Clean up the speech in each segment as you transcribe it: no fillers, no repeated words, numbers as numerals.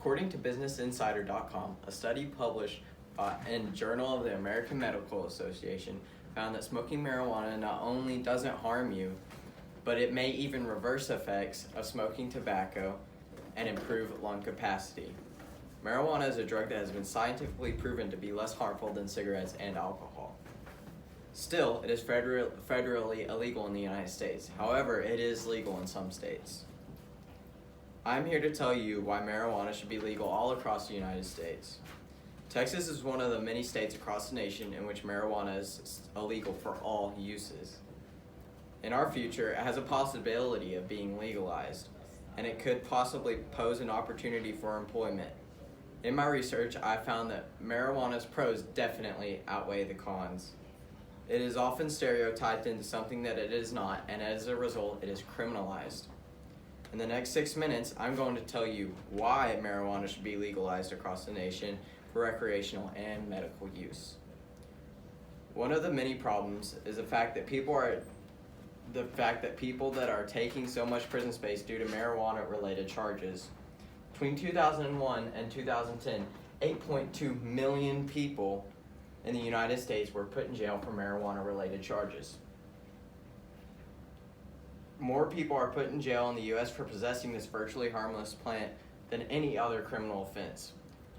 According to BusinessInsider.com, a study published in Journal of the American Medical Association found that smoking marijuana not only doesn't harm you, but it may even reverse effects of smoking tobacco and improve lung capacity. Marijuana is a drug that has been scientifically proven to be less harmful than cigarettes and alcohol. Still, it is federally illegal in the United States. However, it is legal in some states. I'm here to tell you why marijuana should be legal all across the United States. Texas is one of the many states across the nation in which marijuana is illegal for all uses. In our future, it has a possibility of being legalized, and it could possibly pose an opportunity for employment. In my research, I found that marijuana's pros definitely outweigh the cons. It is often stereotyped into something that it is not, and as a result, it is criminalized. In the next 6 minutes, I'm going to tell you why marijuana should be legalized across the nation for recreational and medical use. One of the many problems is the fact that people that are taking so much prison space due to marijuana-related charges. Between 2001 and 2010, 8.2 million people in the United States were put in jail for marijuana-related charges. More people are put in jail in the U.S. for possessing this virtually harmless plant than any other criminal offense.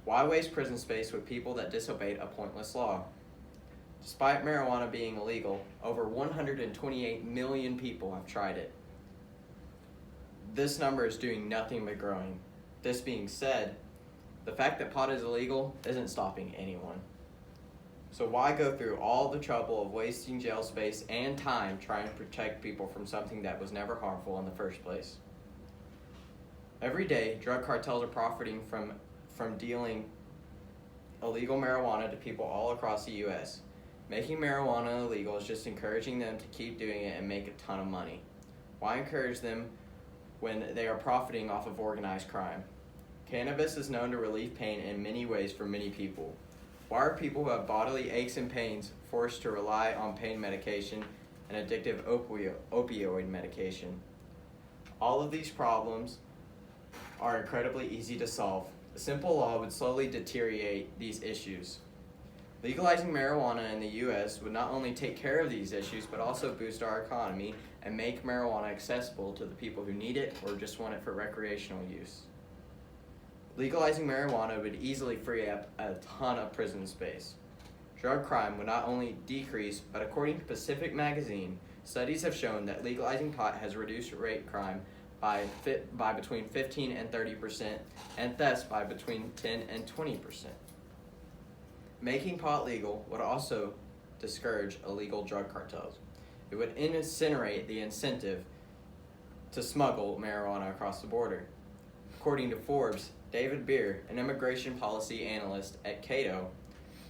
Why waste prison space with people that disobeyed a pointless law? Despite marijuana being illegal, over 128 million people have tried it. This number is doing nothing but growing. This being said, the fact that pot is illegal isn't stopping anyone. So why go through all the trouble of wasting jail space and time trying to protect people from something that was never harmful in the first place? Every day, drug cartels are profiting from dealing illegal marijuana to people all across the U.S. Making marijuana illegal is just encouraging them to keep doing it and make a ton of money. Why encourage them when they are profiting off of organized crime? Cannabis is known to relieve pain in many ways for many people. Why are people who have bodily aches and pains forced to rely on pain medication and addictive opioid medication? All of these problems are incredibly easy to solve. A simple law would slowly deteriorate these issues. Legalizing marijuana in the U.S. would not only take care of these issues, but also boost our economy and make marijuana accessible to the people who need it or just want it for recreational use. Legalizing marijuana would easily free up a ton of prison space. Drug crime would not only decrease, but according to Pacific Magazine, studies have shown that legalizing pot has reduced rape crime by between 15 and 30%, and thefts by between 10 and 20%. Making pot legal would also discourage illegal drug cartels. It would incinerate the incentive to smuggle marijuana across the border. According to Forbes, David Beer, an immigration policy analyst at Cato,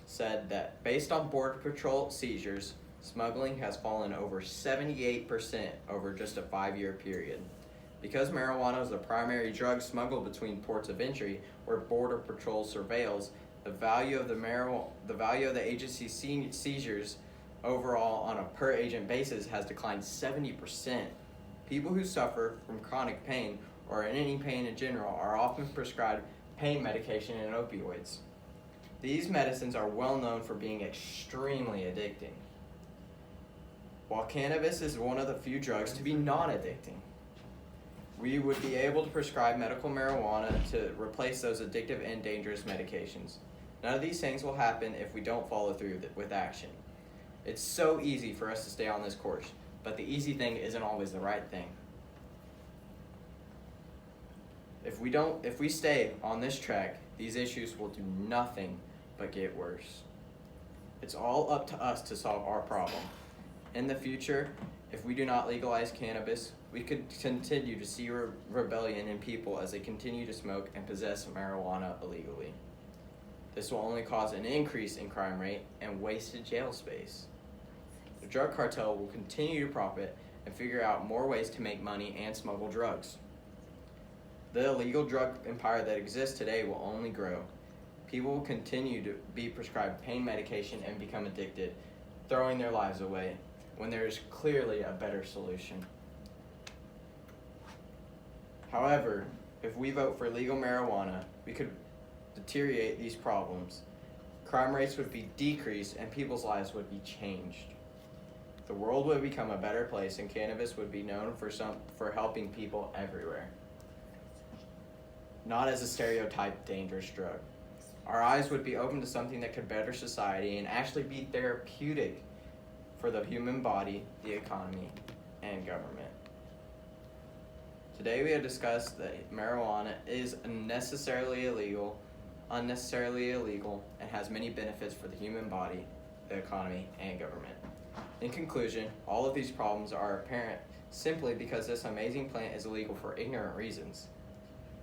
said that based on Border Patrol seizures, smuggling has fallen over 78% over just a 5-year period. Because marijuana is the primary drug smuggled between ports of entry where Border Patrol surveils, the value of the agency's seizures overall on a per agent basis has declined 70%. People who suffer from chronic pain or any pain in general are often prescribed pain medication and opioids. These medicines are well known for being extremely addicting. While cannabis is one of the few drugs to be non-addicting, we would be able to prescribe medical marijuana to replace those addictive and dangerous medications. None of these things will happen if we don't follow through with action. It's so easy for us to stay on this course, but the easy thing isn't always the right thing. If we stay on this track, these issues will do nothing but get worse. It's all up to us to solve our problem. In the future, if we do not legalize cannabis, we could continue to see rebellion in people as they continue to smoke and possess marijuana illegally. This will only cause an increase in crime rate and wasted jail space. The drug cartel will continue to profit and figure out more ways to make money and smuggle drugs. The illegal drug empire that exists today will only grow. People will continue to be prescribed pain medication and become addicted, throwing their lives away, when there is clearly a better solution. However, If we vote for legal marijuana, we could deteriorate these problems. Crime rates would be decreased and people's lives would be changed. The world would become a better place and cannabis would be known for helping people everywhere. Not as a stereotyped dangerous drug. Our eyes would be open to something that could better society and actually be therapeutic for the human body, the economy, and government. Today we have discussed that marijuana is unnecessarily illegal, and has many benefits for the human body, the economy, and government. In conclusion, all of these problems are apparent simply because this amazing plant is illegal for ignorant reasons.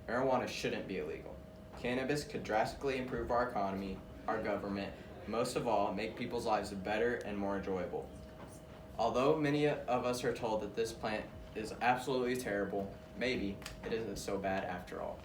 Marijuana shouldn't be illegal. Cannabis could drastically improve our economy, our government, and most of all, make people's lives better and more enjoyable. Although many of us are told that this plant is absolutely terrible, maybe it isn't so bad after all.